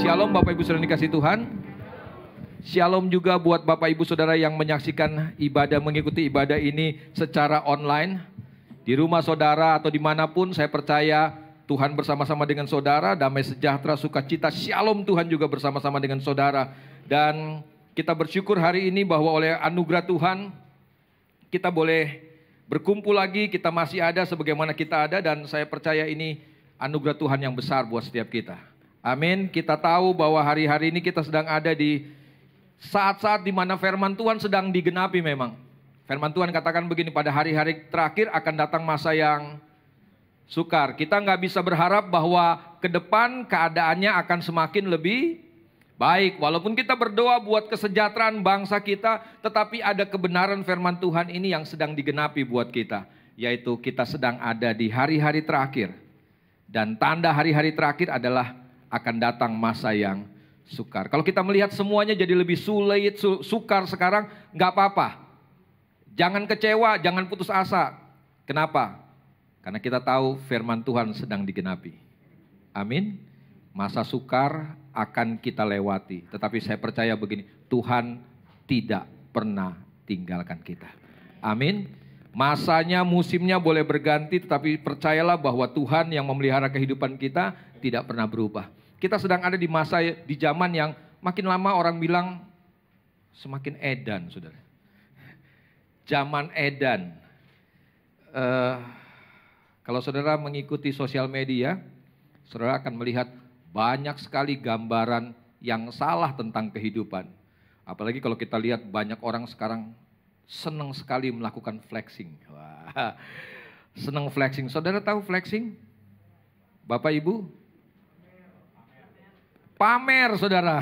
Shalom Bapak Ibu Saudara yang dikasihi Tuhan. Shalom juga buat Bapak Ibu Saudara yang menyaksikan ibadah, mengikuti ibadah ini secara online. Di rumah saudara atau dimanapun, saya percaya Tuhan bersama-sama dengan saudara, damai sejahtera, sukacita, shalom Tuhan juga bersama-sama dengan saudara. Dan kita bersyukur hari ini bahwa oleh anugerah Tuhan, kita boleh berkumpul lagi, kita masih ada sebagaimana kita ada, dan saya percaya ini anugerah Tuhan yang besar buat setiap kita. Amin. Kita tahu bahwa hari-hari ini kita sedang ada di saat-saat di mana firman Tuhan sedang digenapi memang. Firman Tuhan katakan begini, pada hari-hari terakhir akan datang masa yang sukar. Kita nggak bisa berharap bahwa ke depan keadaannya akan semakin lebih baik. Walaupun kita berdoa buat kesejahteraan bangsa kita, tetapi ada kebenaran firman Tuhan ini yang sedang digenapi buat kita. Yaitu kita sedang ada di hari-hari terakhir. Dan tanda hari-hari terakhir adalah akan datang masa yang sukar. Kalau kita melihat semuanya jadi lebih sulit, sukar sekarang, nggak apa-apa. Jangan kecewa, jangan putus asa. Kenapa? Karena kita tahu firman Tuhan sedang digenapi. Amin. Masa sukar akan kita lewati. Tetapi saya percaya begini, Tuhan tidak pernah tinggalkan kita. Amin. Masanya, musimnya boleh berganti, tetapi percayalah bahwa Tuhan yang memelihara kehidupan kita tidak pernah berubah. Kita sedang ada di masa, di zaman yang makin lama orang bilang semakin edan, saudara. Zaman edan. Kalau saudara mengikuti sosial media, saudara akan melihat banyak sekali gambaran yang salah tentang kehidupan. Apalagi kalau kita lihat banyak orang sekarang senang sekali melakukan flexing. Wah, senang flexing. Saudara tahu flexing? Bapak Ibu? Pamer, saudara.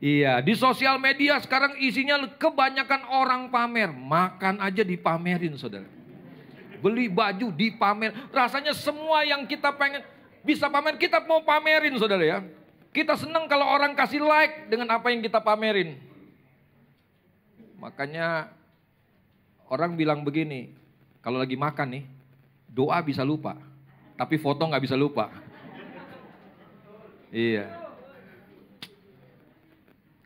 Iya, di sosial media sekarang isinya kebanyakan orang pamer. Makan aja dipamerin, saudara. Beli baju dipamer. Rasanya semua yang kita pengen bisa pamer, kita mau pamerin, saudara ya. Kita senang kalau orang kasih like dengan apa yang kita pamerin. Makanya orang bilang begini, kalau lagi makan nih, doa bisa lupa, tapi foto nggak bisa lupa. Iya.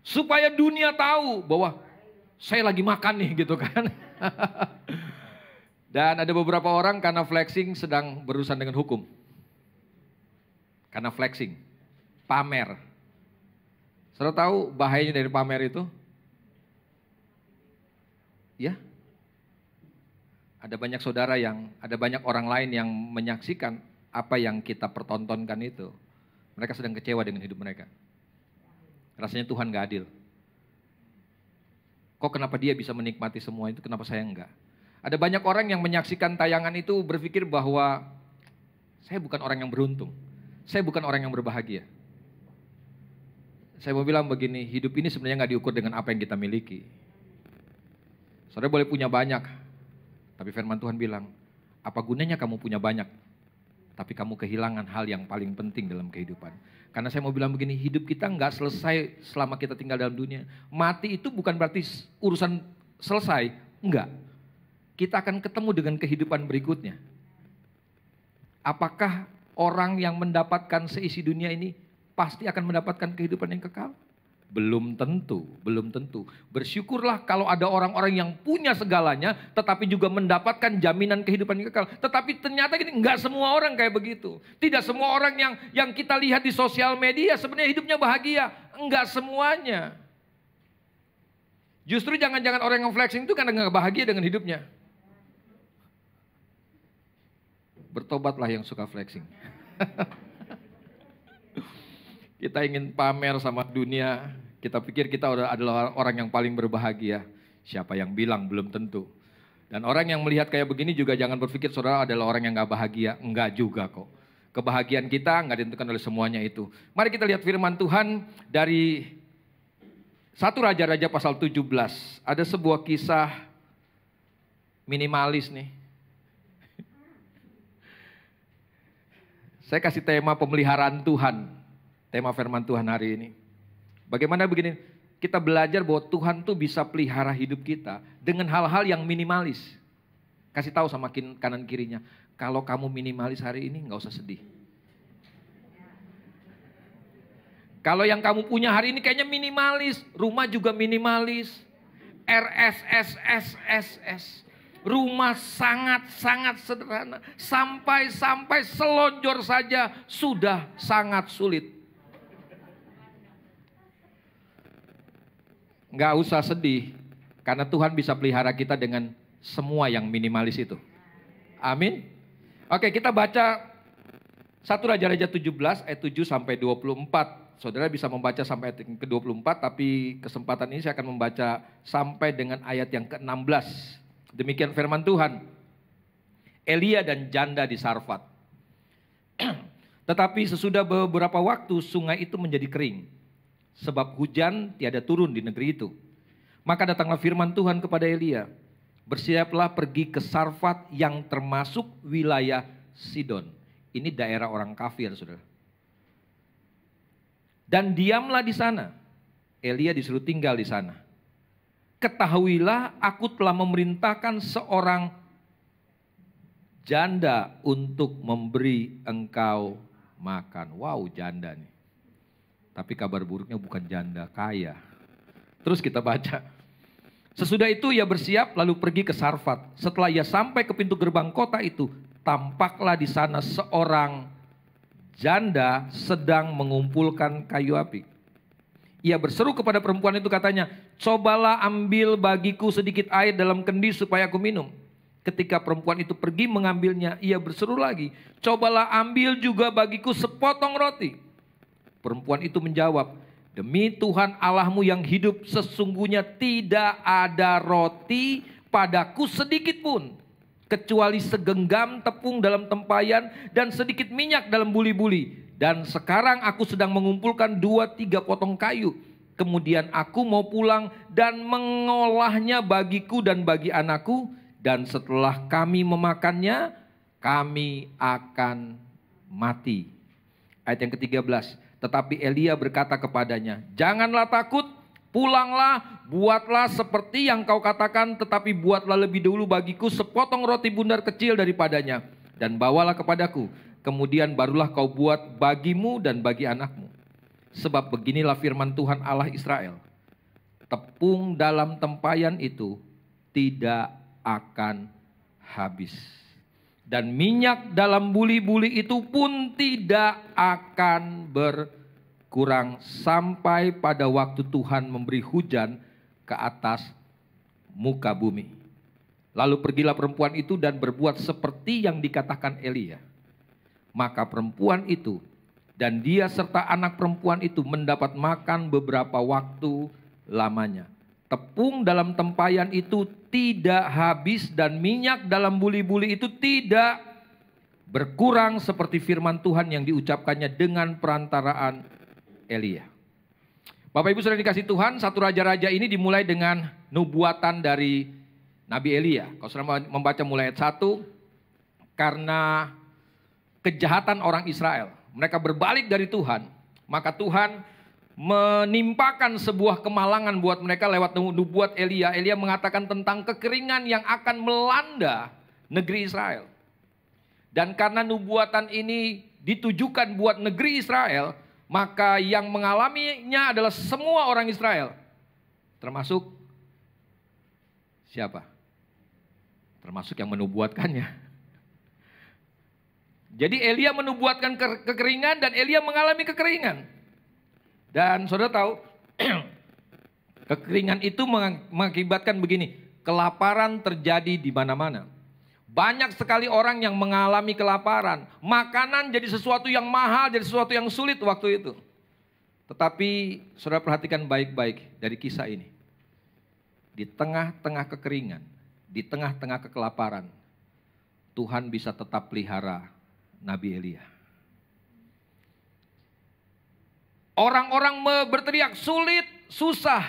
Supaya dunia tahu bahwa saya lagi makan nih gitu kan. Dan ada beberapa orang karena flexing sedang berurusan dengan hukum. Karena flexing, pamer. Saudara tahu bahayanya dari pamer itu? Ya. Ada banyak saudara ada banyak orang lain yang menyaksikan apa yang kita pertontonkan itu. Mereka sedang kecewa dengan hidup mereka. Rasanya Tuhan gak adil. Kok kenapa dia bisa menikmati semua itu, kenapa saya enggak? Ada banyak orang yang menyaksikan tayangan itu berpikir bahwa saya bukan orang yang beruntung. Saya bukan orang yang berbahagia. Saya mau bilang begini, hidup ini sebenarnya gak diukur dengan apa yang kita miliki. Saudara boleh punya banyak, tapi firman Tuhan bilang, apa gunanya kamu punya banyak, tapi kamu kehilangan hal yang paling penting dalam kehidupan. Karena saya mau bilang begini, hidup kita nggak selesai selama kita tinggal dalam dunia. Mati itu bukan berarti urusan selesai, enggak. Kita akan ketemu dengan kehidupan berikutnya. Apakah orang yang mendapatkan seisi dunia ini pasti akan mendapatkan kehidupan yang kekal? Belum tentu, belum tentu. Bersyukurlah kalau ada orang-orang yang punya segalanya, tetapi juga mendapatkan jaminan kehidupan yang kekal. Tetapi ternyata gini, enggak semua orang kayak begitu. Tidak semua orang yang kita lihat di sosial media sebenarnya hidupnya bahagia. Enggak semuanya. Justru jangan-jangan orang yang flexing itu karena enggak bahagia dengan hidupnya. Bertobatlah yang suka flexing. Kita ingin pamer sama dunia, kita pikir kita adalah orang yang paling berbahagia. Siapa yang bilang? Belum tentu. Dan orang yang melihat kayak begini juga jangan berpikir saudara adalah orang yang gak bahagia. Enggak juga kok. Kebahagiaan kita gak ditentukan oleh semuanya itu. Mari kita lihat firman Tuhan dari 1 Raja-Raja pasal 17. Ada sebuah kisah minimalis nih. Saya kasih tema pemeliharaan Tuhan. Tema firman Tuhan hari ini. Bagaimana begini, kita belajar bahwa Tuhan tuh bisa pelihara hidup kita dengan hal-hal yang minimalis. Kasih tahu sama kanan kirinya, kalau kamu minimalis hari ini gak usah sedih. Kalau yang kamu punya hari ini kayaknya minimalis, rumah juga minimalis. RSSSSS. Rumah sangat-sangat sederhana. Sampai selonjor saja sudah sangat sulit. Nggak usah sedih. Karena Tuhan bisa pelihara kita dengan semua yang minimalis itu. Amin. Oke, kita baca 1 Raja-Raja 17 ayat 7 sampai 24. Saudara bisa membaca sampai ayat ke-24, tapi kesempatan ini saya akan membaca sampai dengan ayat yang ke-16. Demikian firman Tuhan. Elia dan janda di Sarfat. Tetapi sesudah beberapa waktu sungai itu menjadi kering, sebab hujan tiada turun di negeri itu. Maka datanglah firman Tuhan kepada Elia, bersiaplah pergi ke Sarfat yang termasuk wilayah Sidon. Ini daerah orang kafir, saudara. Dan diamlah di sana. Elia disuruh tinggal di sana. Ketahuilah aku telah memerintahkan seorang janda untuk memberi engkau makan. Wow, janda nih. Tapi kabar buruknya bukan janda kaya. Terus kita baca. Sesudah itu ia bersiap lalu pergi ke Sarfat. Setelah ia sampai ke pintu gerbang kota itu, tampaklah di sana seorang janda sedang mengumpulkan kayu api. Ia berseru kepada perempuan itu katanya, cobalah ambil bagiku sedikit air dalam kendi supaya aku minum. Ketika perempuan itu pergi mengambilnya, ia berseru lagi, cobalah ambil juga bagiku sepotong roti. Perempuan itu menjawab, demi Tuhan Allahmu yang hidup, sesungguhnya tidak ada roti padaku sedikit pun, kecuali segenggam tepung dalam tempayan dan sedikit minyak dalam buli-buli. Dan sekarang aku sedang mengumpulkan 2-3 potong kayu. Kemudian aku mau pulang dan mengolahnya bagiku dan bagi anakku. Dan setelah kami memakannya, kami akan mati. Ayat yang ke-13. Tetapi Elia berkata kepadanya, janganlah takut, pulanglah, buatlah seperti yang kau katakan, tetapi buatlah lebih dahulu bagiku sepotong roti bundar kecil daripadanya, dan bawalah kepadaku. Kemudian barulah kau buat bagimu dan bagi anakmu. Sebab beginilah firman Tuhan Allah Israel, tepung dalam tempayan itu tidak akan habis, dan minyak dalam buli-buli itu pun tidak akan berkurang sampai pada waktu Tuhan memberi hujan ke atas muka bumi. Lalu pergilah perempuan itu dan berbuat seperti yang dikatakan Elia. Maka perempuan itu dan dia serta anak perempuan itu mendapat makan beberapa waktu lamanya. Tepung dalam tempayan itu tidak habis dan minyak dalam buli-buli itu tidak berkurang seperti firman Tuhan yang diucapkannya dengan perantaraan Elia. Bapak Ibu saudara dikasih Tuhan, 1 Raja-Raja ini dimulai dengan nubuatan dari Nabi Elia. Kalau saudara membaca mulai ayat 1, karena kejahatan orang Israel, mereka berbalik dari Tuhan, maka Tuhan menimpakan sebuah kemalangan buat mereka lewat nubuat Elia. Elia mengatakan tentang kekeringan yang akan melanda negeri Israel. Dan karena nubuatan ini ditujukan buat negeri Israel, maka yang mengalaminya adalah semua orang Israel. Termasuk siapa? Termasuk yang menubuatkannya. Jadi Elia menubuatkan kekeringan dan Elia mengalami kekeringan. Dan saudara tahu, kekeringan itu mengakibatkan begini, kelaparan terjadi di mana-mana. Banyak sekali orang yang mengalami kelaparan. Makanan jadi sesuatu yang mahal, jadi sesuatu yang sulit waktu itu. Tetapi saudara perhatikan baik-baik dari kisah ini. Di tengah-tengah kekeringan, di tengah-tengah kekelaparan, Tuhan bisa tetap pelihara Nabi Elia. Orang-orang berteriak sulit, susah,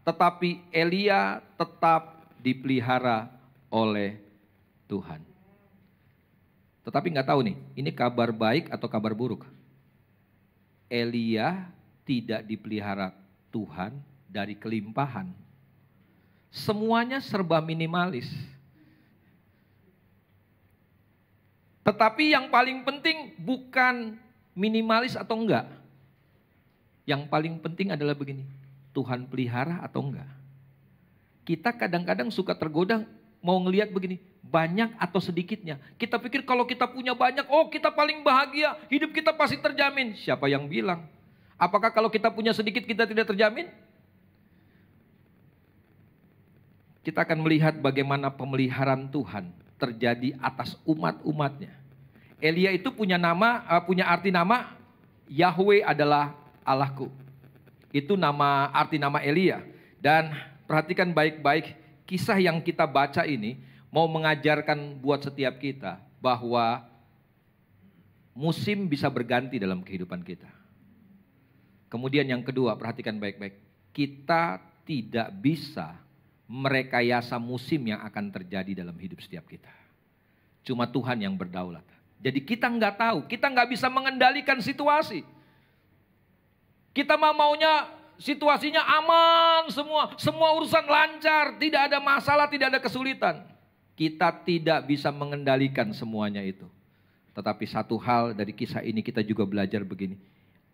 tetapi Elia tetap dipelihara oleh Tuhan. Tetapi nggak tahu nih, ini kabar baik atau kabar buruk? Elia tidak dipelihara Tuhan dari kelimpahan. Semuanya serba minimalis. Tetapi yang paling penting bukan minimalis atau enggak. Yang paling penting adalah begini, Tuhan pelihara atau enggak? Kita kadang-kadang suka tergoda mau ngelihat begini, banyak atau sedikitnya. Kita pikir kalau kita punya banyak, oh kita paling bahagia, hidup kita pasti terjamin. Siapa yang bilang? Apakah kalau kita punya sedikit kita tidak terjamin? Kita akan melihat bagaimana pemeliharaan Tuhan terjadi atas umat-umatnya. Elia itu punya arti nama, Yahweh adalah Allahku. Itu arti nama Elia. Dan perhatikan baik-baik, kisah yang kita baca ini mau mengajarkan buat setiap kita bahwa musim bisa berganti dalam kehidupan kita. Kemudian yang kedua, perhatikan baik-baik. Kita tidak bisa merekayasa musim yang akan terjadi dalam hidup setiap kita. Cuma Tuhan yang berdaulat. Jadi kita nggak tahu, kita nggak bisa mengendalikan situasi. Kita maunya situasinya aman semua urusan lancar, tidak ada masalah, tidak ada kesulitan. Kita tidak bisa mengendalikan semuanya itu. Tetapi satu hal dari kisah ini kita juga belajar begini.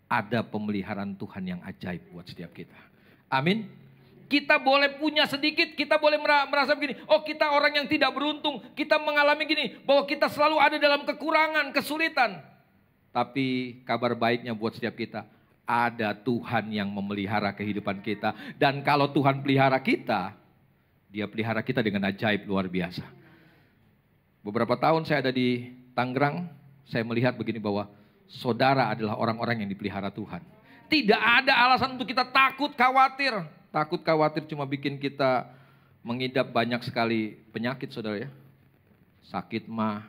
Ada pemeliharaan Tuhan yang ajaib buat setiap kita. Amin. Kita boleh punya sedikit, kita boleh merasa begini, oh kita orang yang tidak beruntung, kita mengalami gini, bahwa kita selalu ada dalam kekurangan, kesulitan. Tapi kabar baiknya buat setiap kita, ada Tuhan yang memelihara kehidupan kita. Dan kalau Tuhan pelihara kita, Dia pelihara kita dengan ajaib luar biasa. Beberapa tahun saya ada di Tangerang, saya melihat begini bahwa saudara adalah orang-orang yang dipelihara Tuhan. Tidak ada alasan untuk kita takut, khawatir. Takut, khawatir cuma bikin kita mengidap banyak sekali penyakit, saudara ya. Sakit mah,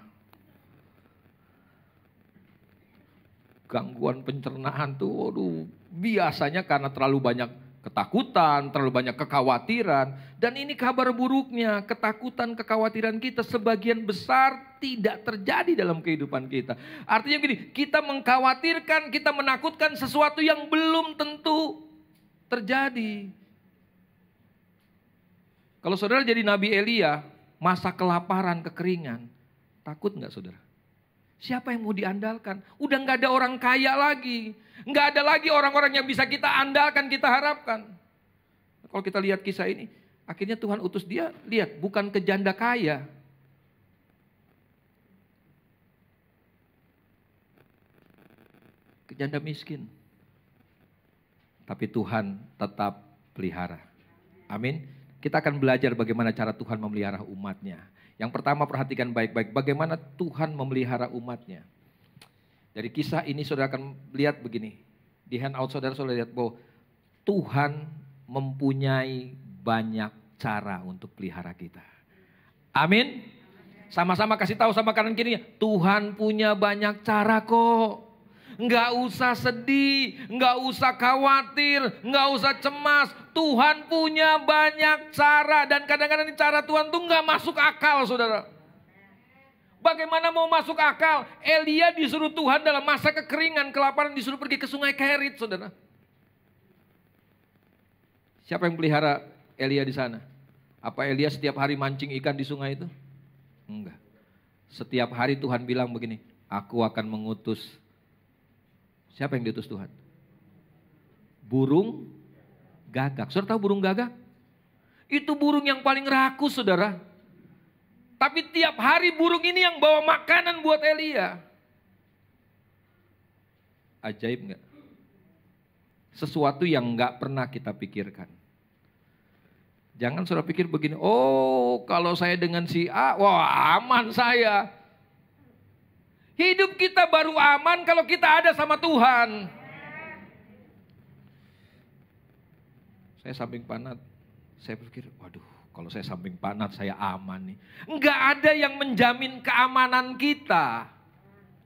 gangguan pencernaan tuh, waduh, biasanya karena terlalu banyak ketakutan, terlalu banyak kekhawatiran. Dan ini kabar buruknya, ketakutan, kekhawatiran kita sebagian besar tidak terjadi dalam kehidupan kita. Artinya gini, kita mengkhawatirkan, kita menakutkan sesuatu yang belum tentu terjadi. Kalau saudara jadi Nabi Elia, masa kelaparan, kekeringan, takut nggak saudara? Siapa yang mau diandalkan? Udah nggak ada orang kaya lagi. Nggak ada lagi orang-orang yang bisa kita andalkan, kita harapkan. Kalau kita lihat kisah ini, akhirnya Tuhan utus dia, lihat, bukan ke janda kaya. Ke janda miskin. Tapi Tuhan tetap pelihara. Amin. Kita akan belajar bagaimana cara Tuhan memelihara umatnya. Yang pertama perhatikan baik-baik bagaimana Tuhan memelihara umatnya. Dari kisah ini saudara akan lihat begini. Di handout saudara lihat bahwa Tuhan mempunyai banyak cara untuk pelihara kita. Amin. Sama-sama kasih tahu sama kanan kirinya. Tuhan punya banyak cara kok. Nggak usah sedih, nggak usah khawatir, nggak usah cemas. Tuhan punya banyak cara. Dan kadang-kadang cara Tuhan tuh nggak masuk akal saudara. Bagaimana mau masuk akal? Elia disuruh Tuhan dalam masa kekeringan, kelaparan, disuruh pergi ke sungai Kerit saudara. Siapa yang pelihara Elia di sana? Apa Elia setiap hari mancing ikan di sungai itu? Enggak. Setiap hari Tuhan bilang begini, aku akan mengutus. Siapa yang diutus Tuhan? Burung gagak. Saudara tahu burung gagak? Itu burung yang paling rakus saudara. Tapi tiap hari burung ini yang bawa makanan buat Elia. Ajaib enggak? Sesuatu yang enggak pernah kita pikirkan. Jangan saudara pikir begini, oh kalau saya dengan si A, wah aman saya. Hidup kita baru aman kalau kita ada sama Tuhan. Saya samping panat, saya pikir, waduh kalau saya samping panat saya aman nih. Enggak ada yang menjamin keamanan kita.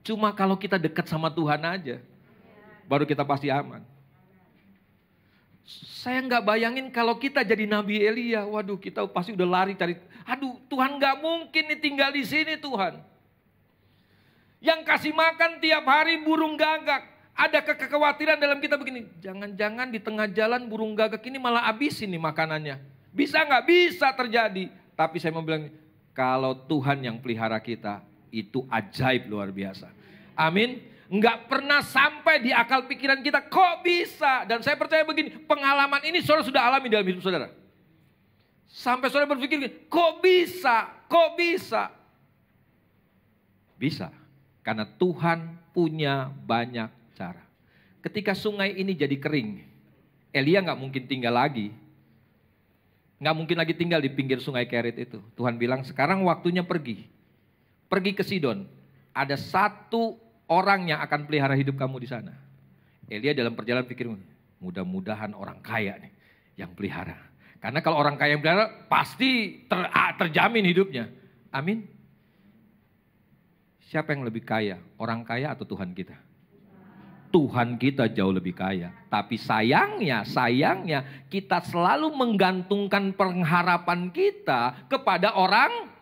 Cuma kalau kita dekat sama Tuhan aja, baru kita pasti aman. Saya nggak bayangin kalau kita jadi Nabi Elia, waduh kita pasti udah lari cari, aduh Tuhan nggak mungkin nih tinggal di sini Tuhan. Yang kasih makan tiap hari burung gagak. Ada kekhawatiran dalam kita begini. Jangan-jangan di tengah jalan burung gagak ini malah habisin nih makanannya. Bisa nggak? Bisa terjadi. Tapi saya mau bilang, kalau Tuhan yang pelihara kita, itu ajaib luar biasa. Amin. nggak pernah sampai di akal pikiran kita, kok bisa? Dan saya percaya begini, pengalaman ini saudara sudah alami dalam hidup saudara. Sampai saudara berpikir, kok bisa? Kok bisa? Bisa, karena Tuhan punya banyak cara. Ketika sungai ini jadi kering, Elia nggak mungkin tinggal lagi. Nggak mungkin lagi tinggal di pinggir sungai Kerit itu. Tuhan bilang, sekarang waktunya pergi. Pergi ke Sidon. Ada satu orang yang akan pelihara hidup kamu di sana. Elia dalam perjalanan pikir, mudah-mudahan orang kaya nih yang pelihara. Karena kalau orang kaya yang pelihara, pasti terjamin hidupnya. Amin. Siapa yang lebih kaya? Orang kaya atau Tuhan kita? Tuhan kita jauh lebih kaya. Tapi sayangnya kita selalu menggantungkan pengharapan kita kepada orang.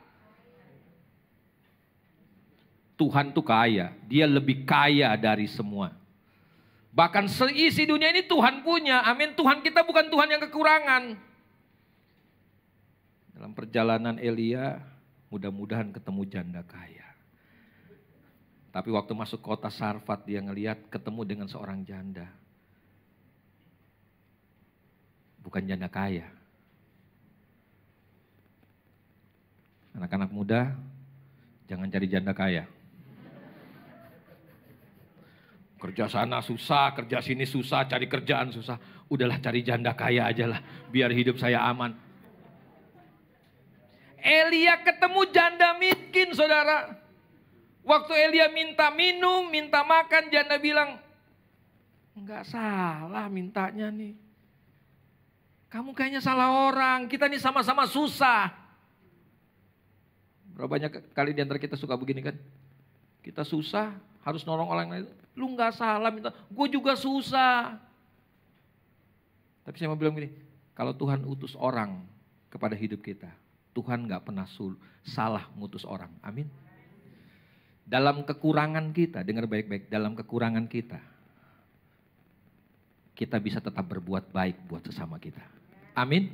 Tuhan tuh kaya, dia lebih kaya dari semua. Bahkan seisi dunia ini Tuhan punya, amin. Tuhan kita bukan Tuhan yang kekurangan. Dalam perjalanan Elia, mudah-mudahan ketemu janda kaya. Tapi waktu masuk kota Sarfat, dia ngelihat ketemu dengan seorang janda. Bukan janda kaya. Anak-anak muda, jangan cari janda kaya. Kerja sana susah, kerja sini susah, cari kerjaan susah. Udahlah cari janda kaya aja lah, biar hidup saya aman. Elia ketemu janda miskin, saudara. Waktu Elia minta minum, minta makan, janda bilang, enggak salah mintanya nih. Kamu kayaknya salah orang, kita nih sama-sama susah. Berapa banyak kali di antara kita suka begini kan? Kita susah, harus nolong orang lain. Lu nggak salah minta, gue juga susah. Tapi saya mau bilang gini, kalau Tuhan utus orang kepada hidup kita, Tuhan nggak pernah salah ngutus orang. Amin. Dalam kekurangan kita, dengar baik-baik, dalam kekurangan kita bisa tetap berbuat baik buat sesama kita. Amin.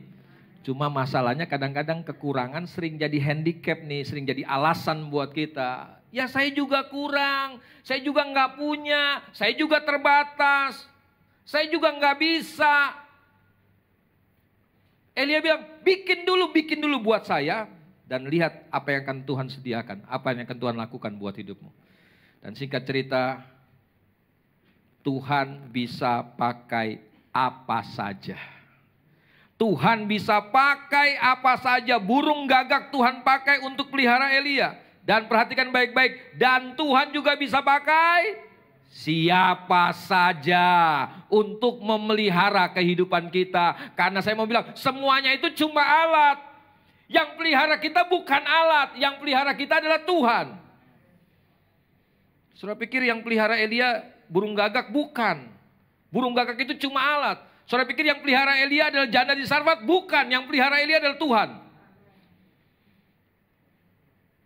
Cuma masalahnya kadang-kadang kekurangan sering jadi handicap nih, sering jadi alasan buat kita. Ya saya juga kurang, saya juga nggak punya, saya juga terbatas, saya juga nggak bisa. Elia bilang, bikin dulu buat saya. Dan lihat apa yang akan Tuhan sediakan, apa yang akan Tuhan lakukan buat hidupmu. Dan singkat cerita, Tuhan bisa pakai apa saja. Tuhan bisa pakai apa saja, burung gagak Tuhan pakai untuk pelihara Elia. Dan perhatikan baik-baik, dan Tuhan juga bisa pakai siapa saja untuk memelihara kehidupan kita. Karena saya mau bilang, semuanya itu cuma alat. Yang pelihara kita bukan alat, yang pelihara kita adalah Tuhan. Saudara pikir yang pelihara Elia burung gagak? Bukan. Burung gagak itu cuma alat. Saudara pikir yang pelihara Elia adalah janda di Sarfat? Bukan, yang pelihara Elia adalah Tuhan.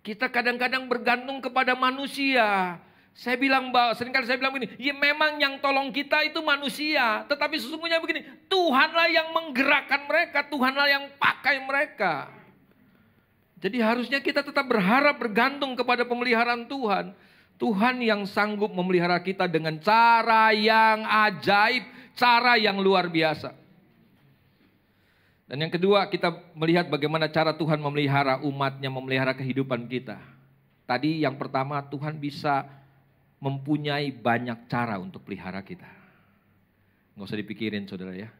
Kita kadang-kadang bergantung kepada manusia. Saya bilang, seringkali saya bilang begini, ya memang yang tolong kita itu manusia. Tetapi sesungguhnya begini, Tuhanlah yang menggerakkan mereka, Tuhanlah yang pakai mereka. Jadi harusnya kita tetap berharap bergantung kepada pemeliharaan Tuhan. Tuhan yang sanggup memelihara kita dengan cara yang ajaib, cara yang luar biasa. Dan yang kedua, kita melihat bagaimana cara Tuhan memelihara umatnya, memelihara kehidupan kita. Tadi yang pertama, Tuhan bisa mempunyai banyak cara untuk pelihara kita. Nggak usah dipikirin saudara ya.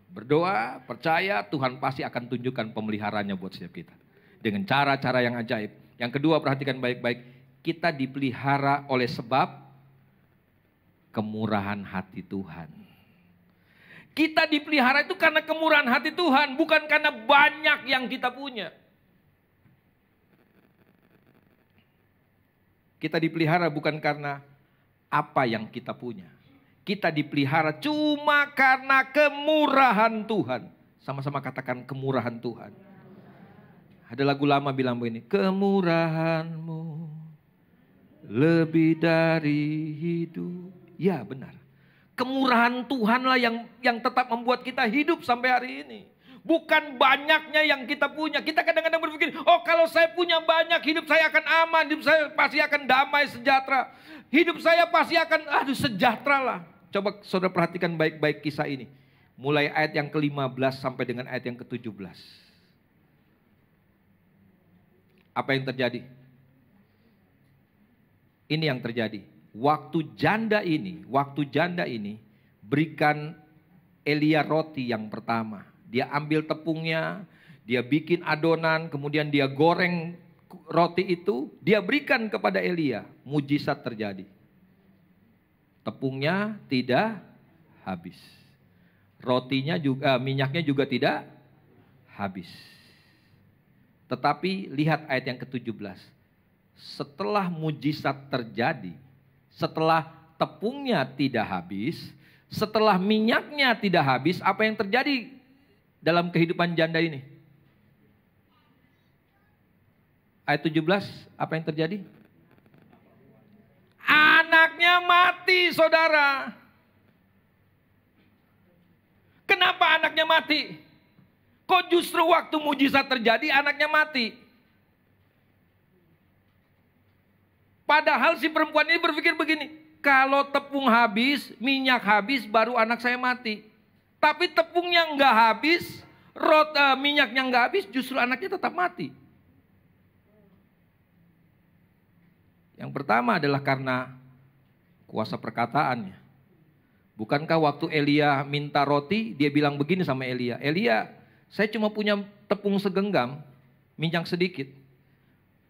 Berdoa, percaya Tuhan pasti akan tunjukkan pemeliharanya buat setiap kita. Dengan cara-cara yang ajaib. Yang kedua, perhatikan baik-baik. Kita dipelihara oleh sebab kemurahan hati Tuhan. Kita dipelihara itu karena kemurahan hati Tuhan. Bukan karena banyak yang kita punya. Kita dipelihara bukan karena apa yang kita punya. Kita dipelihara cuma karena kemurahan Tuhan. Sama-sama katakan kemurahan Tuhan. Ada lagu lama bilang begini, kemurahan-Mu lebih dari hidup. Ya benar. Kemurahan Tuhanlah yang tetap membuat kita hidup sampai hari ini. Bukan banyaknya yang kita punya. Kita kadang-kadang berpikir, oh kalau saya punya banyak, hidup saya akan aman, hidup saya pasti akan damai, sejahtera. hidup saya pasti akan sejahtera lah. Coba saudara perhatikan baik-baik kisah ini. Mulai ayat yang ke-15 sampai dengan ayat yang ke-17. Apa yang terjadi? Ini yang terjadi. Waktu janda ini berikan Elia roti yang pertama. Dia ambil tepungnya, dia bikin adonan, kemudian dia goreng roti itu, dia berikan kepada Elia. Mujizat terjadi. Tepungnya tidak habis. Rotinya juga, minyaknya juga tidak habis. Tetapi lihat ayat yang ke-17. Setelah mujizat terjadi, setelah tepungnya tidak habis, setelah minyaknya tidak habis, apa yang terjadi dalam kehidupan janda ini? Ayat 17, apa yang terjadi? Anaknya mati, saudara. Kenapa anaknya mati? Kok justru waktu mujizat terjadi anaknya mati? Padahal si perempuan ini berpikir begini, kalau tepung habis, minyak habis, baru anak saya mati. Tapi tepungnya nggak habis, minyaknya nggak habis, justru anaknya tetap mati. Yang pertama adalah karena kuasa perkataannya. Bukankah waktu Elia minta roti, dia bilang begini sama Elia, Elia, saya cuma punya tepung segenggam, minyak sedikit.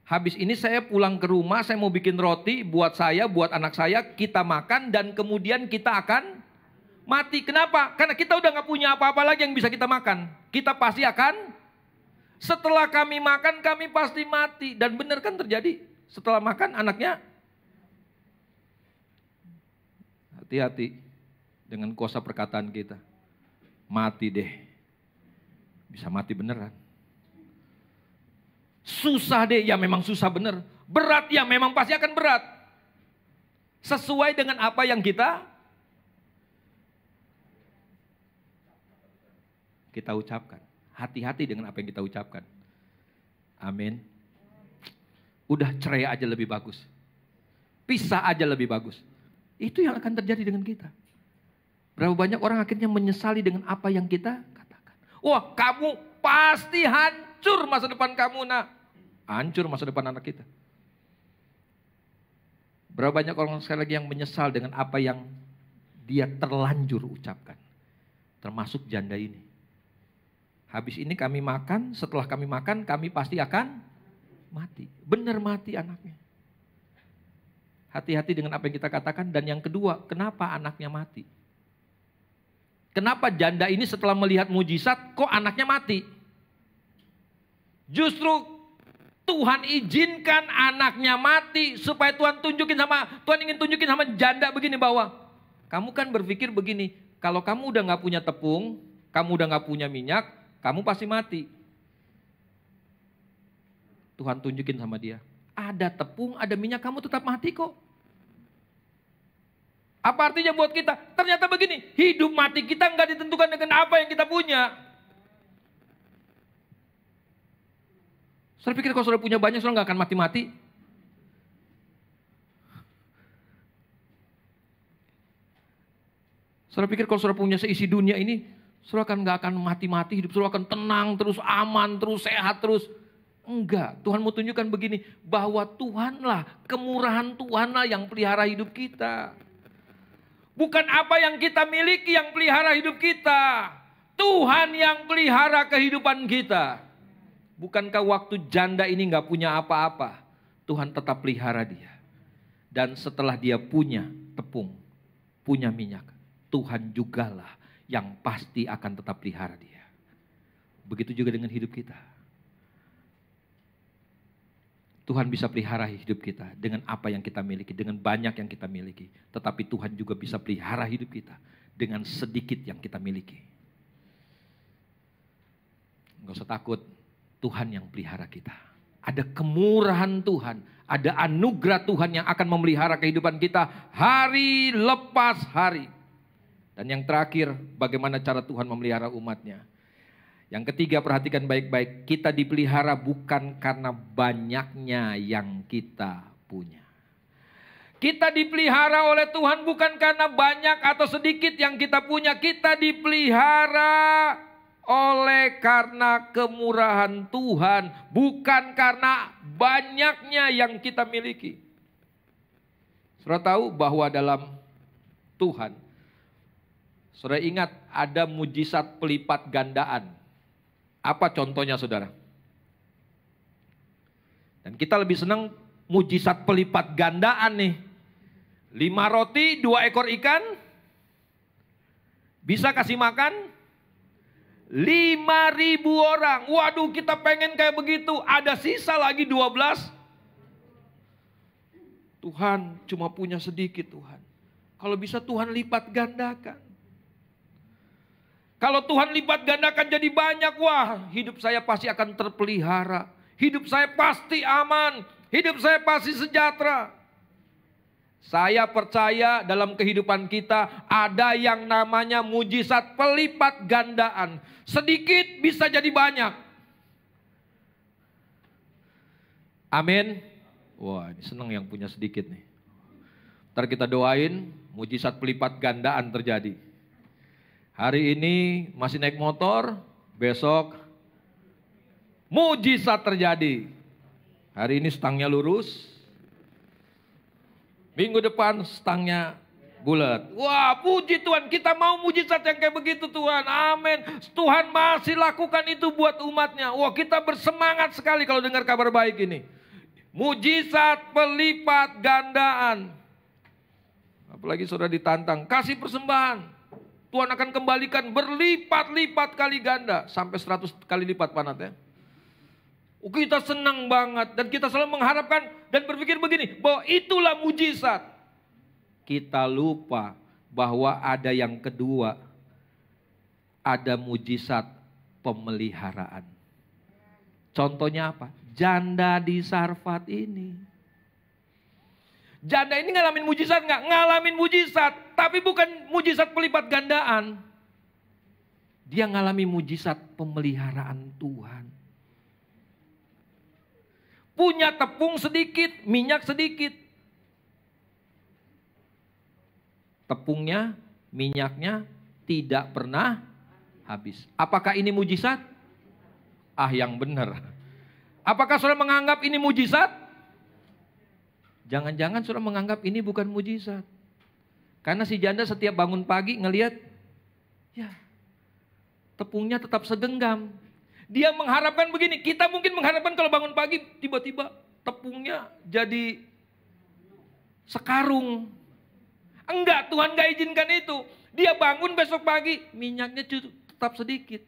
Habis ini saya pulang ke rumah, saya mau bikin roti buat saya, buat anak saya, kita makan dan kemudian kita akan mati. Kenapa? Karena kita udah gak punya apa-apa lagi yang bisa kita makan. Kita pasti akan, setelah kami makan kami pasti mati. Dan benar kan terjadi, setelah makan anaknya. Hati-hati dengan kuasa perkataan kita. Mati deh. Bisa mati beneran. Susah deh, ya memang susah bener. Berat ya memang pasti akan berat. Sesuai dengan apa yang kita ucapkan. Hati-hati dengan apa yang kita ucapkan. Amin. Udah cerai aja lebih bagus. Pisah aja lebih bagus. Itu yang akan terjadi dengan kita. Berapa banyak orang akhirnya menyesali dengan apa yang kita katakan. Wah, kamu pasti hancur masa depan kamu, nak. Hancur masa depan anak kita. Berapa banyak orang sekali lagi yang menyesal dengan apa yang dia terlanjur ucapkan. Termasuk janda ini. Habis ini kami makan, setelah kami makan kami pasti akan mati. Benar mati anaknya. Hati-hati dengan apa yang kita katakan. Dan yang kedua, kenapa anaknya mati? Kenapa janda ini setelah melihat mujizat kok anaknya mati? Justru Tuhan izinkan anaknya mati supaya Tuhan ingin tunjukin sama janda begini bahwa kamu kan berpikir begini, kalau kamu udah gak punya tepung, kamu udah gak punya minyak, kamu pasti mati. Tuhan tunjukin sama dia, ada tepung, ada minyak, kamu tetap mati kok. Apa artinya buat kita? Ternyata begini, hidup mati kita gak ditentukan dengan apa yang kita punya. Saudara pikir kalau saudara punya banyak, saudara gak akan mati-mati? Saudara pikir kalau saudara punya seisi dunia ini, saudara gak akan mati-mati, hidup saudara akan tenang, terus aman, terus sehat, terus. Enggak, Tuhan mau tunjukkan begini, bahwa Tuhanlah, kemurahan Tuhanlah yang pelihara hidup kita. Bukan apa yang kita miliki yang pelihara hidup kita. Tuhan yang pelihara kehidupan kita. Bukankah waktu janda ini gak punya apa-apa, Tuhan tetap pelihara dia. Dan setelah dia punya tepung, punya minyak, Tuhan jugalah yang pasti akan tetap pelihara dia. Begitu juga dengan hidup kita. Tuhan bisa pelihara hidup kita dengan apa yang kita miliki, dengan banyak yang kita miliki. Tetapi Tuhan juga bisa pelihara hidup kita dengan sedikit yang kita miliki. Gak usah takut. Tuhan yang pelihara kita. Ada kemurahan Tuhan, ada anugerah Tuhan yang akan memelihara kehidupan kita hari lepas hari. Dan yang terakhir, bagaimana cara Tuhan memelihara umatnya. Yang ketiga, perhatikan baik-baik, kita dipelihara bukan karena banyaknya yang kita punya. Kita dipelihara oleh Tuhan bukan karena banyak atau sedikit yang kita punya. Kita dipelihara oleh karena kemurahan Tuhan, bukan karena banyaknya yang kita miliki. Saudara tahu bahwa dalam Tuhan, saudara ingat ada mujizat pelipat gandaan. Apa contohnya saudara? Dan kita lebih senang mujizat pelipat gandaan nih. 5 roti, 2 ekor ikan. Bisa kasih makan 5.000 orang. Waduh, kita pengen kayak begitu. Ada sisa lagi 12. Tuhan cuma punya sedikit Tuhan. Kalau bisa Tuhan lipat gandakan. Kalau Tuhan lipat gandakan jadi banyak, wah hidup saya pasti akan terpelihara. Hidup saya pasti aman. Hidup saya pasti sejahtera. Saya percaya dalam kehidupan kita ada yang namanya mujizat pelipat gandaan. Sedikit bisa jadi banyak. Amin. Wah, ini senang yang punya sedikit nih. Ntar kita doain mujizat pelipat gandaan terjadi. Hari ini masih naik motor, besok mujizat terjadi. Hari ini stangnya lurus. Minggu depan stangnya bulat. Wah, puji Tuhan, kita mau mujizat yang kayak begitu Tuhan. Amin. Tuhan masih lakukan itu buat umatnya. Wah, kita bersemangat sekali kalau dengar kabar baik ini. Mujizat pelipat gandaan. Apalagi saudara ditantang, kasih persembahan. Tuhan akan kembalikan berlipat-lipat kali ganda. Sampai 100 kali lipat panatnya. Kita senang banget dan kita selalu mengharapkan dan berpikir begini, bahwa itulah mujizat. Kita lupa bahwa ada yang kedua, ada mujizat pemeliharaan. Contohnya apa? Janda di Sarfat ini. Janda ini ngalamin mujizat nggak? Ngalamin mujizat, tapi bukan mujizat pelipat gandaan. Dia ngalami mujizat pemeliharaan Tuhan. Punya tepung sedikit, minyak sedikit. Tepungnya, minyaknya tidak pernah habis. Apakah ini mujizat? Ah, yang benar. Apakah saudara menganggap ini mujizat? Jangan-jangan saudara menganggap ini bukan mujizat. Karena si janda setiap bangun pagi ngelihat, ya tepungnya tetap segenggam. Dia mengharapkan begini, kita mungkin mengharapkan kalau bangun pagi tiba-tiba tepungnya jadi sekarung. Enggak, Tuhan gak izinkan itu. Dia bangun besok pagi, minyaknya tetap sedikit.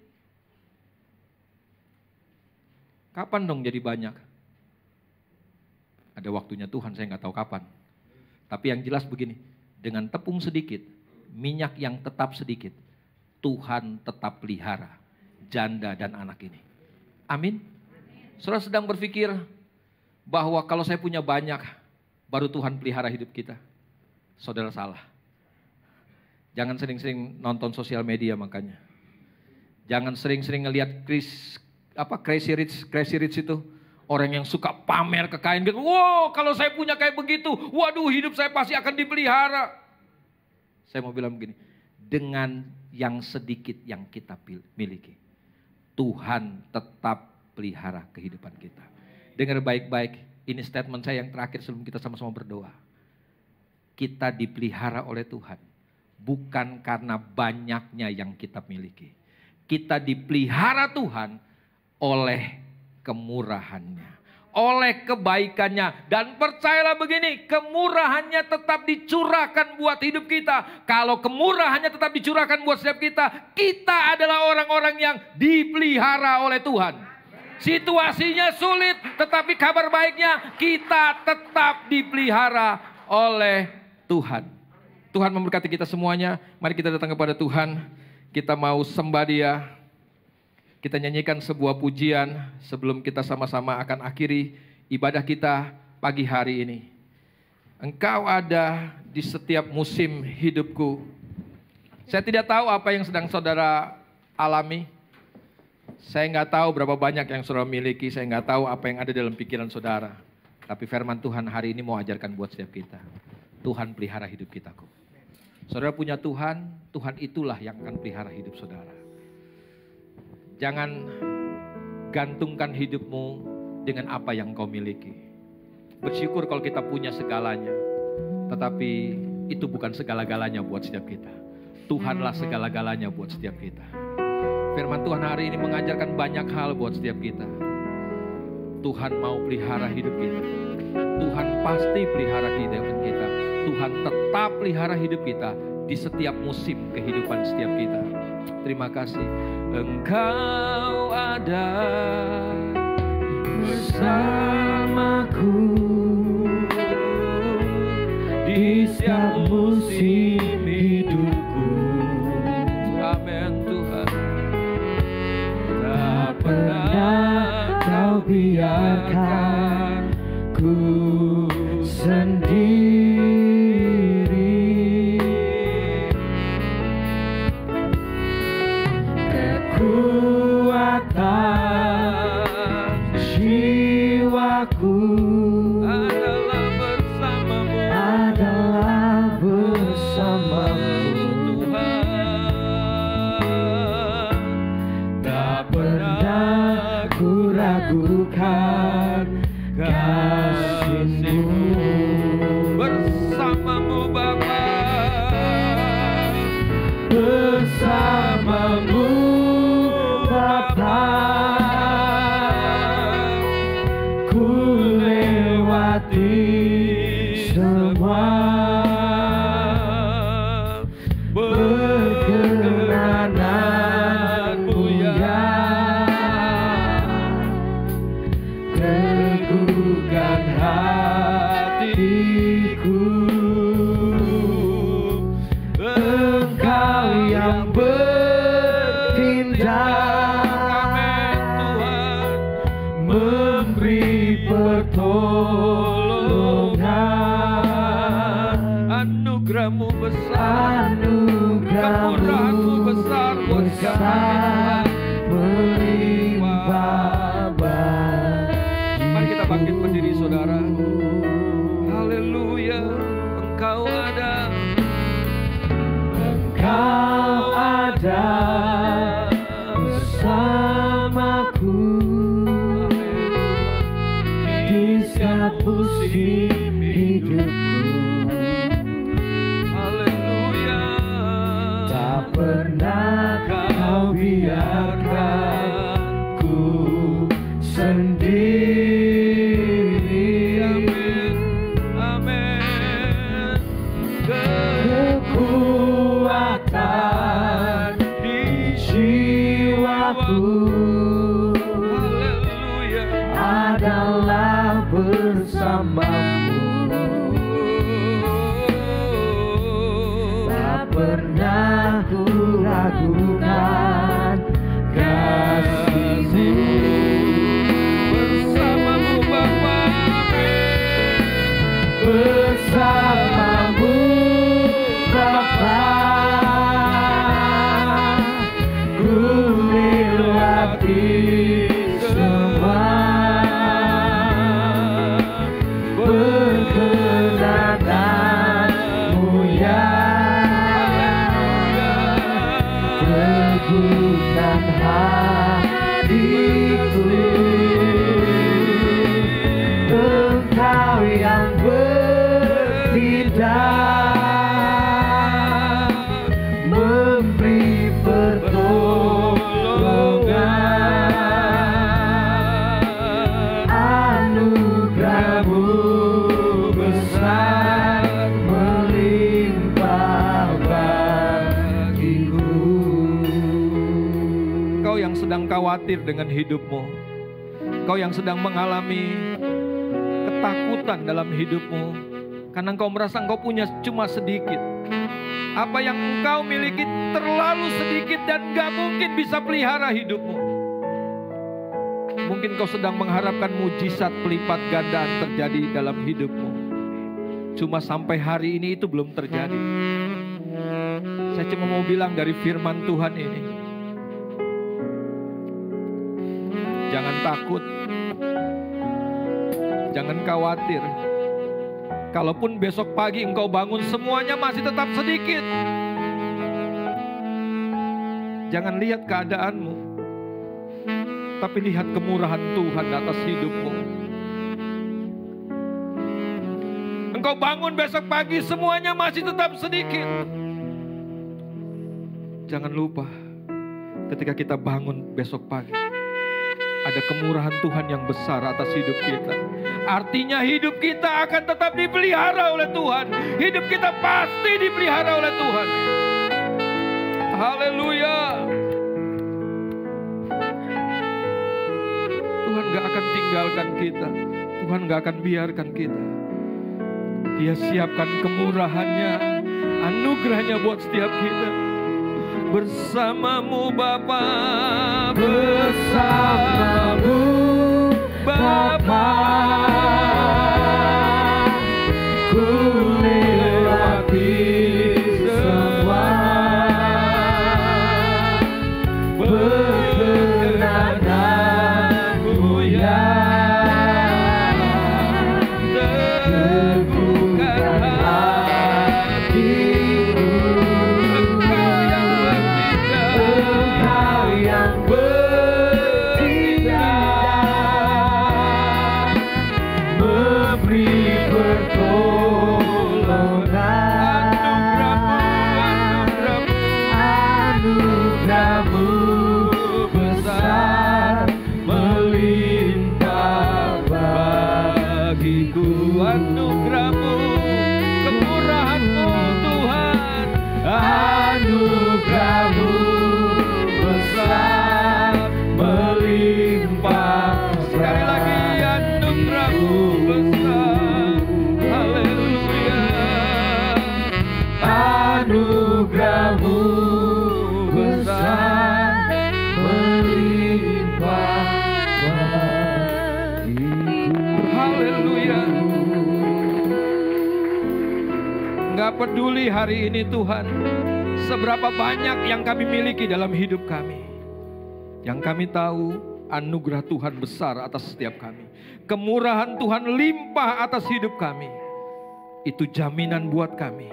Kapan dong jadi banyak? Ada waktunya Tuhan, saya gak tahu kapan. Tapi yang jelas begini, dengan tepung sedikit, minyak yang tetap sedikit, Tuhan tetap pelihara janda dan anak ini. Amin. Saudara sedang berpikir bahwa kalau saya punya banyak, baru Tuhan pelihara hidup kita. Saudara salah. Jangan sering-sering nonton sosial media makanya. Jangan sering-sering ngelihat crazy rich itu. Orang yang suka pamer kekayaan gitu. Wow, kalau saya punya kayak begitu, waduh hidup saya pasti akan dipelihara. Saya mau bilang begini, dengan yang sedikit yang kita miliki, Tuhan tetap pelihara kehidupan kita. Dengar baik-baik, ini statement saya yang terakhir sebelum kita sama-sama berdoa. Kita dipelihara oleh Tuhan, bukan karena banyaknya yang kita miliki. Kita dipelihara Tuhan oleh kemurahannya, oleh kebaikannya. Dan percayalah begini, kemurahannya tetap dicurahkan buat hidup kita. Kalau kemurahannya tetap dicurahkan buat setiap kita, kita adalah orang-orang yang dipelihara oleh Tuhan. Situasinya sulit, tetapi kabar baiknya kita tetap dipelihara oleh Tuhan. Tuhan memberkati kita semuanya. Mari kita datang kepada Tuhan. Kita mau sembah Dia. Kita nyanyikan sebuah pujian sebelum kita sama-sama akan akhiri ibadah kita pagi hari ini. Engkau ada di setiap musim hidupku. Saya tidak tahu apa yang sedang saudara alami. Saya nggak tahu berapa banyak yang saudara miliki. Saya nggak tahu apa yang ada dalam pikiran saudara. Tapi firman Tuhan hari ini mau ajarkan buat setiap kita. Tuhan pelihara hidup kita kok. Saudara punya Tuhan, Tuhan itulah yang akan pelihara hidup saudara. Jangan gantungkan hidupmu dengan apa yang kau miliki. Bersyukur kalau kita punya segalanya, tetapi itu bukan segala-galanya buat setiap kita. Tuhanlah segala-galanya buat setiap kita. Firman Tuhan hari ini mengajarkan banyak hal buat setiap kita. Tuhan mau pelihara hidup kita. Tuhan pasti pelihara hidup kita. Tuhan tetap pelihara hidup kita di setiap musim kehidupan setiap kita. Terima kasih. Engkau ada bersamaku di setiap musim hidupku. Amin Tuhan. Tak pernah kau biarkan ku sendiri. Kekuatan jiwaku adalah bersamamu, Tuhan. Tak pernah ku ragukan kasih-Mu. Bersamamu Bapa, bersamamu Bapa, ku lewati semua. Berkenan-Mu ya, teguhkan hatiku. Engkau yang bertindak, memberi pertolongan. Anugerah-Mu besar, kemurahan-Mu besar buat kami, melimpah bagi. Mari kita bangkit berdiri saudara. Haleluya. Engkau ada, Engkau ada bersamaku di setiap musim hidupku. Haleluya. Tak pernah kau biarkan ku sendiri. Amin. Amin. Kekuatan di jiwaku, haleluya, adalah bersamamu. Tak pernah ku ragukan kasih-Mu. Bersamamu Bapa, bersamamu Bapa, ku lewati semua. Berkenan-Mu ya, teguhkan hatiku. Engkau yang bertindak, memberi pertolongan. Anugerah-Mu besar, melimpah bagiku. Kau yang sedang khawatir dengan hidupmu, kau yang sedang mengalami ketakutan dalam hidupmu, karena engkau merasa engkau punya cuma sedikit. Apa yang engkau miliki terlalu sedikit dan gak mungkin bisa pelihara hidupmu. Mungkin kau sedang mengharapkan mujizat pelipat gandaan terjadi dalam hidupmu. Cuma sampai hari ini itu belum terjadi. Saya cuma mau bilang dari firman Tuhan ini, jangan takut, jangan khawatir. Kalaupun besok pagi engkau bangun semuanya masih tetap sedikit. Jangan lihat keadaanmu, tapi lihat kemurahan Tuhan atas hidupmu. Engkau bangun besok pagi semuanya masih tetap sedikit. Jangan lupa, ketika kita bangun besok pagi, ada kemurahan Tuhan yang besar atas hidup kita. Artinya hidup kita akan tetap dipelihara oleh Tuhan. Hidup kita pasti dipelihara oleh Tuhan. Haleluya. Tuhan gak akan tinggalkan kita. Tuhan gak akan biarkan kita. Dia siapkan kemurahannya, anugerahnya buat setiap kita. Bersamamu Bapa, bersamamu Bapa, ku lewati semua, berkenanmu ya, teguhkan hatiku. Anugerah-Mu, kemurahan-Mu Tuhan, anugerah-Mu besar melimpah. Sekali lagi, anugerah-Mu besar. Haleluya. Anugerah-Mu besar melimpah bagiku. Haleluya. Gak peduli hari ini Tuhan, seberapa banyak yang kami miliki dalam hidup kami. Yang kami tahu, anugerah Tuhan besar atas setiap kami. Kemurahan Tuhan limpah atas hidup kami. Itu jaminan buat kami,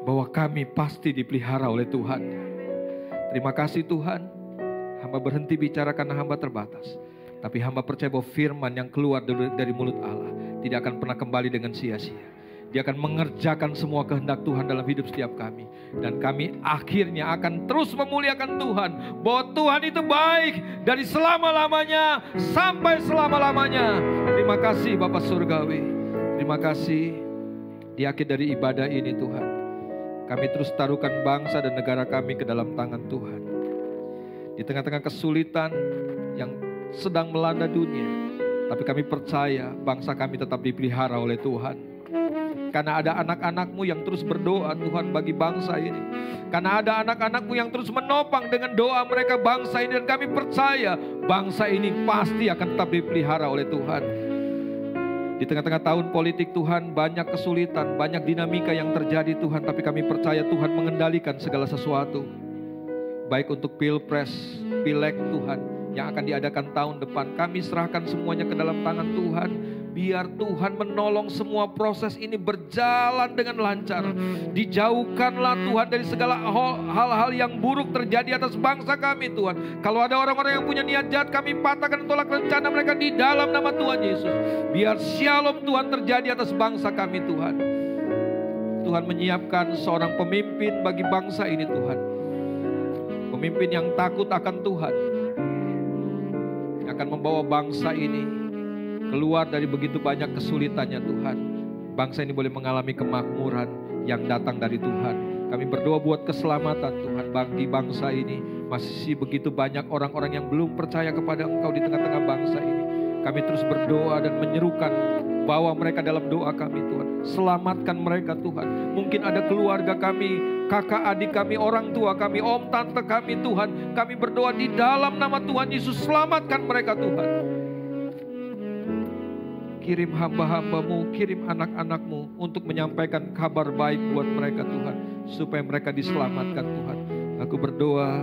bahwa kami pasti dipelihara oleh Tuhan. Terima kasih Tuhan, hamba berhenti bicara karena hamba terbatas. Tapi hamba percaya bahwa firman yang keluar dari mulut Allah tidak akan pernah kembali dengan sia-sia. Dia akan mengerjakan semua kehendak Tuhan dalam hidup setiap kami. Dan kami akhirnya akan terus memuliakan Tuhan. Bahwa Tuhan itu baik dari selama-lamanya sampai selama-lamanya. Terima kasih Bapa Surgawi. Terima kasih di akhir dari ibadah ini Tuhan. Kami terus taruhkan bangsa dan negara kami ke dalam tangan Tuhan. Di tengah-tengah kesulitan yang sedang melanda dunia. Tapi kami percaya bangsa kami tetap dipelihara oleh Tuhan. Karena ada anak-anak-Mu yang terus berdoa Tuhan bagi bangsa ini. Karena ada anak-anak-Mu yang terus menopang dengan doa mereka bangsa ini. Dan kami percaya bangsa ini pasti akan tetap dipelihara oleh Tuhan. Di tengah-tengah tahun politik Tuhan, banyak kesulitan, banyak dinamika yang terjadi Tuhan. Tapi kami percaya Tuhan mengendalikan segala sesuatu. Baik untuk pilpres, pileg Tuhan yang akan diadakan tahun depan. Kami serahkan semuanya ke dalam tangan Tuhan. Biar Tuhan menolong semua proses ini berjalan dengan lancar. Dijauhkanlah Tuhan dari segala hal-hal yang buruk terjadi atas bangsa kami Tuhan. Kalau ada orang-orang yang punya niat jahat, kami patahkan tolak rencana mereka di dalam nama Tuhan Yesus. Biar shalom Tuhan terjadi atas bangsa kami Tuhan. Tuhan menyiapkan seorang pemimpin bagi bangsa ini Tuhan. Pemimpin yang takut akan Tuhan. Yang akan membawa bangsa ini keluar dari begitu banyak kesulitannya Tuhan. Bangsa ini boleh mengalami kemakmuran yang datang dari Tuhan. Kami berdoa buat keselamatan Tuhan bagi bangsa ini. Masih begitu banyak orang-orang yang belum percaya kepada Engkau di tengah-tengah bangsa ini. Kami terus berdoa dan menyerukan, bawa mereka dalam doa kami Tuhan. Selamatkan mereka Tuhan. Mungkin ada keluarga kami, kakak adik kami, orang tua kami, om tante kami Tuhan. Kami berdoa di dalam nama Tuhan Yesus, selamatkan mereka Tuhan. Kirim hamba-hamba-Mu, kirim anak-anak-Mu untuk menyampaikan kabar baik buat mereka Tuhan. Supaya mereka diselamatkan Tuhan. Aku berdoa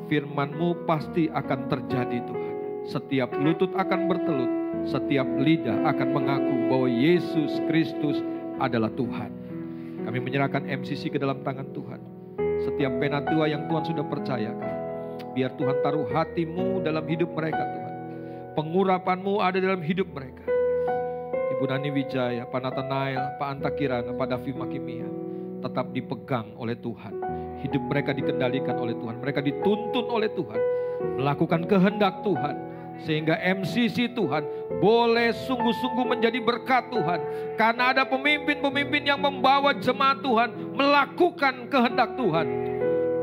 firman-Mu pasti akan terjadi Tuhan. Setiap lutut akan bertelut setiap lidah akan mengaku bahwa Yesus Kristus adalah Tuhan. Kami menyerahkan MCC ke dalam tangan Tuhan. Setiap penatua yang Tuhan sudah percayakan, biar Tuhan taruh hati-Mu dalam hidup mereka Tuhan. Pengurapan-Mu ada dalam hidup mereka. Ibu Nani Wijaya, Pak Nathanael, Pak Anta Kirana, Pak Davi Makimia, tetap dipegang oleh Tuhan. Hidup mereka dikendalikan oleh Tuhan. Mereka dituntun oleh Tuhan, melakukan kehendak Tuhan. Sehingga MCC Tuhan boleh sungguh-sungguh menjadi berkat Tuhan. Karena ada pemimpin-pemimpin yang membawa jemaat Tuhan melakukan kehendak Tuhan.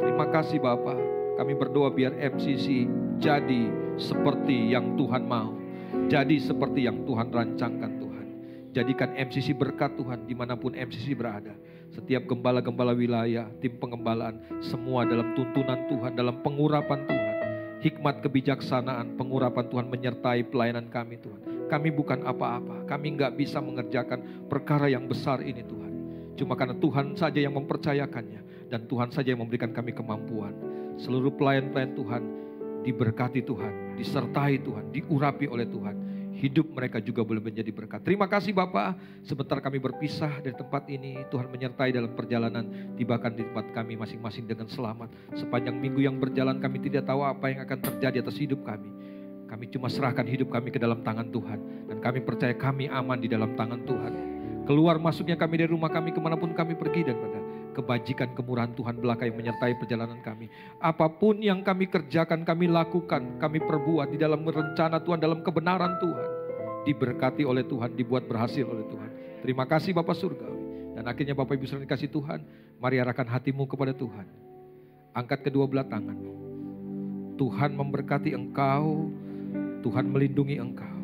Terima kasih Bapak. Kami berdoa biar MCC jadi seperti yang Tuhan mau. Jadi seperti yang Tuhan rancangkan Tuhan. Jadikan MCC berkat Tuhan dimanapun MCC berada. Setiap gembala-gembala wilayah, tim pengembalaan, semua dalam tuntunan Tuhan, dalam pengurapan Tuhan. Hikmat kebijaksanaan, pengurapan Tuhan menyertai pelayanan kami Tuhan. Kami bukan apa-apa, kami nggak bisa mengerjakan perkara yang besar ini Tuhan. Cuma karena Tuhan saja yang mempercayakannya, dan Tuhan saja yang memberikan kami kemampuan. Seluruh pelayan-pelayan Tuhan diberkati Tuhan, disertai Tuhan, diurapi oleh Tuhan. Hidup mereka juga boleh menjadi berkat. Terima kasih Bapak. Sebentar kami berpisah dari tempat ini, Tuhan menyertai dalam perjalanan, tibakan di tempat kami masing-masing dengan selamat. Sepanjang minggu yang berjalan kami tidak tahu apa yang akan terjadi atas hidup kami. Kami cuma serahkan hidup kami ke dalam tangan Tuhan. Dan kami percaya kami aman di dalam tangan Tuhan. Keluar masuknya kami dari rumah kami kemanapun kami pergi, dan pada kebajikan kemurahan Tuhan belaka yang menyertai perjalanan kami. Apapun yang kami kerjakan, kami lakukan, kami perbuat di dalam rencana Tuhan, dalam kebenaran Tuhan. Diberkati oleh Tuhan, dibuat berhasil oleh Tuhan. Terima kasih Bapak Surgawi. Dan akhirnya Bapak Ibu saudara dikasih Tuhan, mari arahkan hatimu kepada Tuhan. Angkat kedua belah tanganmu. Tuhan memberkati engkau, Tuhan melindungi engkau.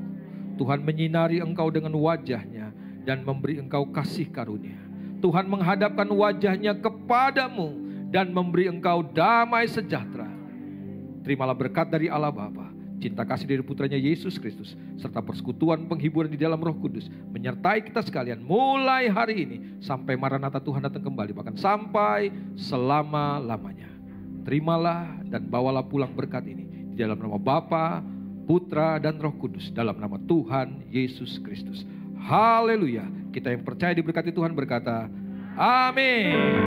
Tuhan menyinari engkau dengan wajahnya dan memberi engkau kasih karunia. Tuhan menghadapkan wajahnya kepadamu dan memberi engkau damai sejahtera. Terimalah berkat dari Allah Bapa, cinta kasih dari putranya Yesus Kristus, serta persekutuan penghiburan di dalam Roh Kudus menyertai kita sekalian mulai hari ini sampai Maranatha Tuhan datang kembali, bahkan sampai selama-lamanya. Terimalah dan bawalah pulang berkat ini di dalam nama Bapa, Putra dan Roh Kudus, dalam nama Tuhan Yesus Kristus. Haleluya. Kita yang percaya diberkati Tuhan berkata, amin.